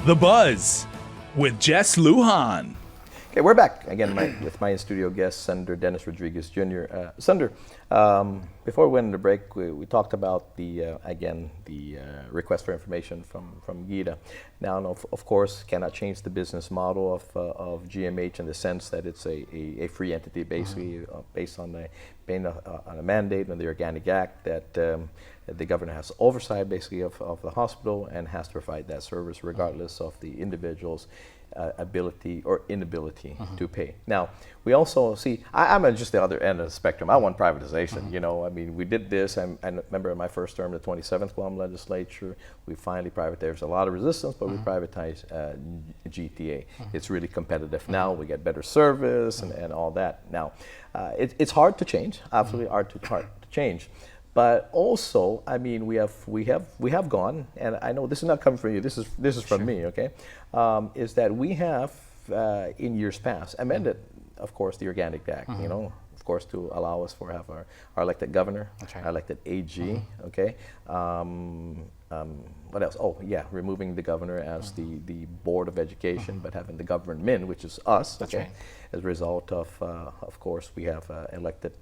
The Buzz with Jess Lujan. Okay, we're back again with my in-studio guest, Senator Dennis Rodriguez Jr. Senator, before we went into break, we talked about the request for information from GIDA. Now, of course, cannot change the business model of GMH in the sense that it's a free entity, basically based on a mandate in the Organic Act that the governor has oversight, basically, of the hospital and has to provide that service regardless of the individual's ability or inability to pay. Now, we also see, I'm at just the other end of the spectrum. I want privatization, you know. I mean, we did this, I remember in my first term, the 27th Guam legislature, we finally privatized. There's a lot of resistance, but we privatized GTA. It's really competitive now. We get better service and all that. Now, it's hard to change, absolutely hard to change. But also, I mean, we have gone, and I know this is not coming from you. This is from me. Okay, is that we have in years past amended, of course, the Organic Act. You know, of course, to allow us for have our elected governor, our elected AG. Okay. What else? Oh, yeah, removing the governor as the Board of Education, but having the government, which is us. That's okay. right. As a result of course, we have elected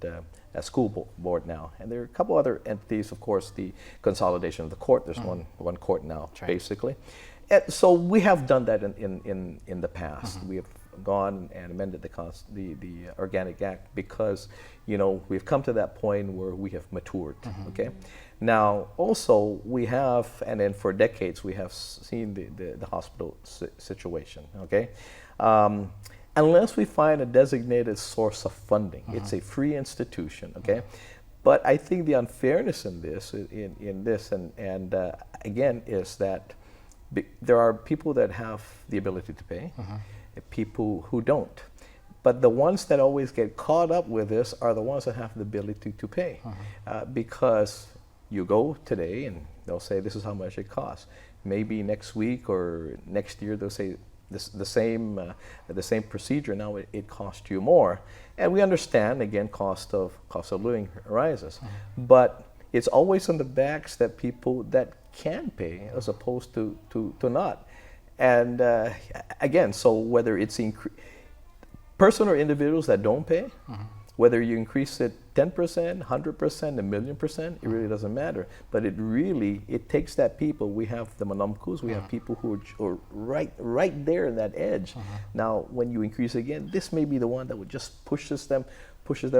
a school board now, and there are a couple other entities. Of course, the consolidation of the court. There's one court now, basically. And so we have done that in the past. We have gone and amended the Organic Act because, you know, we've come to that point where we have matured. Okay. Now, also we have, and then for decades we have seen the hospital situation. Okay. Unless we find a designated source of funding, it's a free institution, okay? But I think the unfairness in this, and again, is that there are people that have the ability to pay, people who don't. But the ones that always get caught up with this are the ones that have the ability to pay, because you go today and they'll say this is how much it costs. Maybe next week or next year they'll say, the same procedure now it costs you more, and we understand again cost of living rises, but it's always on the backs that people that can pay as opposed to not, and again, so whether it's person or individuals that don't pay, whether you increase it 10%, 100%, 1,000,000%, it really doesn't matter. But it takes that people. We have the manamkus, we have people who are right there in that edge. Now, when you increase again, this may be the one that would just pushes them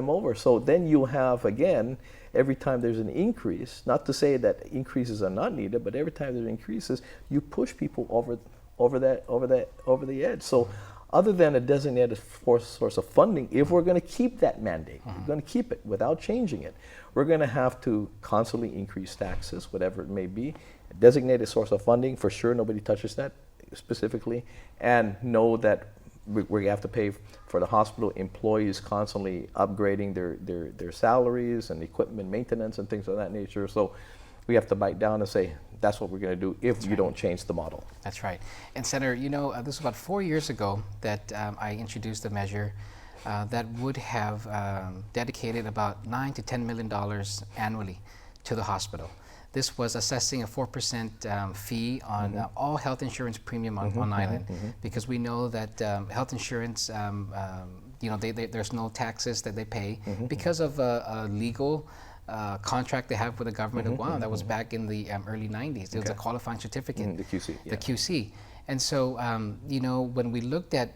over. So then you have, again, every time there's an increase, not to say that increases are not needed, but every time there are increases, you push people over the edge. So other than a designated source of funding, if we're going to keep that mandate, we're going to keep it without changing it, we're going to have to constantly increase taxes, whatever it may be. A designated source of funding, for sure, nobody touches that specifically, and know that we have to pay for the hospital employees constantly upgrading their salaries and equipment maintenance and things of that nature. So we have to bite down and say, that's what we're going to do if you don't change the model. That's right. And Senator, you know, this was about 4 years ago that I introduced a measure that would have dedicated about $9 to $10 million annually to the hospital. This was assessing a 4% fee on all health insurance premium on island, because we know that health insurance, you know, there's no taxes that they pay because of a legal contract they have with the government of Guam that was back in the early 90s. It was a qualifying certificate. The QC. Yeah. The QC. And so, you know, when we looked at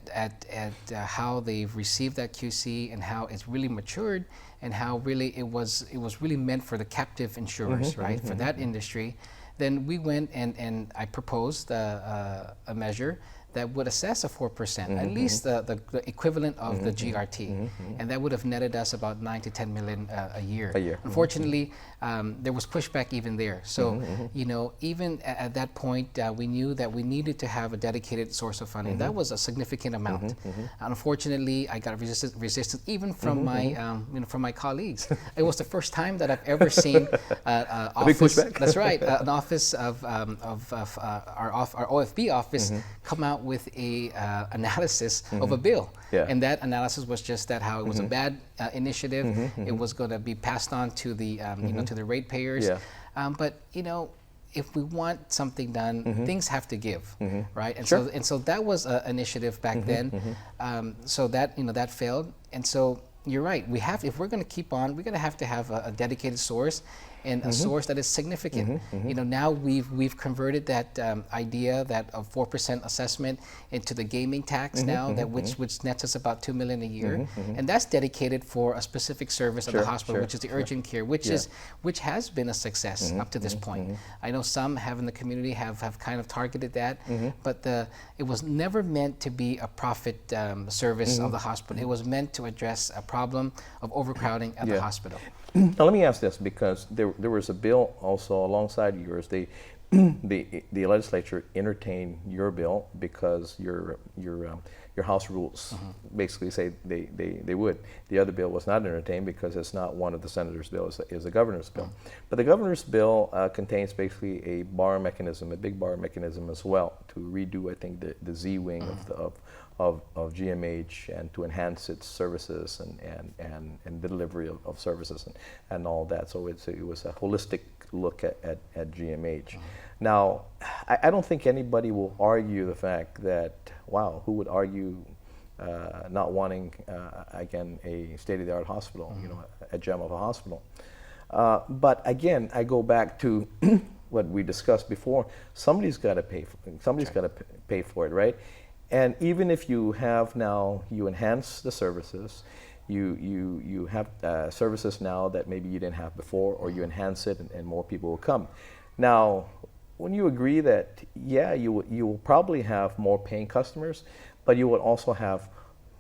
how they've received that QC and how it's really matured and how really it was really meant for the captive insurers, right, for that industry, then we went and I proposed a measure that would assess a 4%, at least the equivalent of the GRT, and that would have netted us about $9 to $10 million a year. Unfortunately, there was pushback even there. So, you know, even at that point, we knew that we needed to have a dedicated source of funding. That was a significant amount. Unfortunately, I got resistance even from my, you know, from my colleagues. It was the first time that I've ever seen an office. Big pushback. That's right, an office of our OFB office come out with a analysis of a bill, and that analysis was just that how it was a bad initiative. It was going to be passed on to the you know, to the ratepayers. But you know, if we want something done, things have to give, right? And Sure. so that was an initiative back then. So that that failed, and so you're right. We have, if we're going to keep on, we're going to have a dedicated source, and a source that is significant. Now we've converted that idea that of 4% assessment into the gaming tax now, that which nets us about $2 million a year, and that's dedicated for a specific service at the hospital, which is the urgent care, which has been a success up to this point. I know some have in the community have kind of targeted that, but it was never meant to be a profit service of the hospital. It was meant to address a problem of overcrowding at the hospital. Now let me ask this, because there was a bill also alongside yours. The legislature entertained your bill because your House rules basically say they would. The other bill was not entertained because it's not one of the senator's bills; it's a governor's bill. But the governor's bill contains basically a bar mechanism, a big bar mechanism as well, to redo, I think, the Z wing of GMH, and to enhance its services and the delivery of services and all that. So it was a holistic look at GMH. Now, I don't think anybody will argue the fact that, wow, who would argue not wanting, again, a state-of-the-art hospital, a gem of a hospital. But again, I go back to what we discussed before. Somebody's got to pay for it, right? And even if you have now, you enhance the services, you have services now that maybe you didn't have before, or you enhance it and more people will come. Now, when you agree that, yeah, you will probably have more paying customers, but you will also have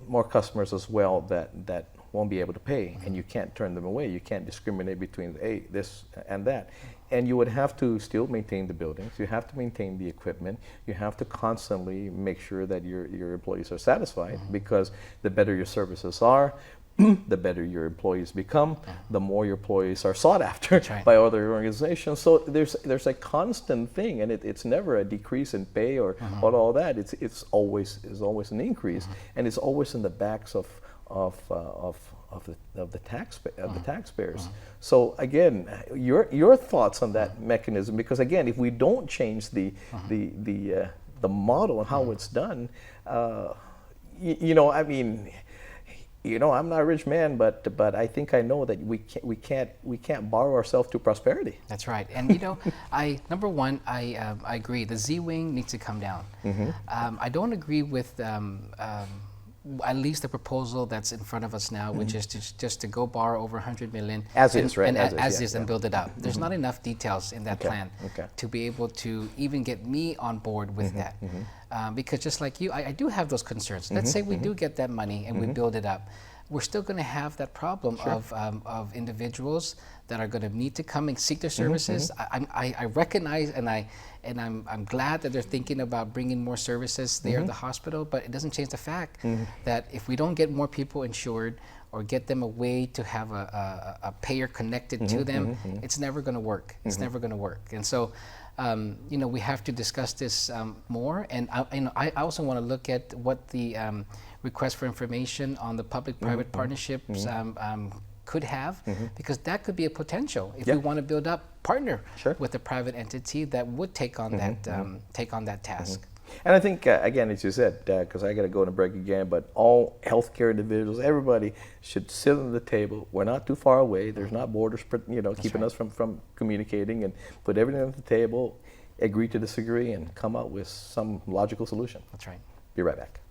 more customers as well that won't be able to pay, and you can't turn them away. You can't discriminate between, hey, this and that. And you would have to still maintain the buildings. You have to maintain the equipment. You have to constantly make sure that your employees are satisfied, because the better your services are, the better your employees become, the more your employees are sought after by other organizations. So there's a constant thing, and it's never a decrease in pay or all that. It's always an increase, and it's always in the backs of the taxpayers. So again, your thoughts on that mechanism, because again, if we don't change the model and how it's done, I mean, I'm not a rich man, but I think I know that we can't borrow ourselves to prosperity. That's right. And number one, I agree. The Z wing needs to come down. I don't agree with at least the proposal that's in front of us now, which is just to go borrow over $100 million as is, right? As is, and build it up. There's not enough details in that plan to be able to even get me on board with that. Because just like you, I do have those concerns. Let's say we do get that money and we build it up. We're still going to have that problem of individuals that are going to need to come and seek their services. I recognize, and I'm glad that they're thinking about bringing more services there at the hospital, but it doesn't change the fact that if we don't get more people insured or get them a way to have a payer connected to them, it's never going to work. It's never going to work. And so, we have to discuss this more. And I also want to look at what the request for information on the public-private partnerships could have, because that could be a potential if we want to build up partner with a private entity that would take on that task. And I think again, as you said, because I got to go on a break again, but all healthcare individuals, everybody should sit at the table. We're not too far away. There's not borders, keeping us from communicating, and put everything at the table, agree to disagree, and come up with some logical solution. That's right. Be right back.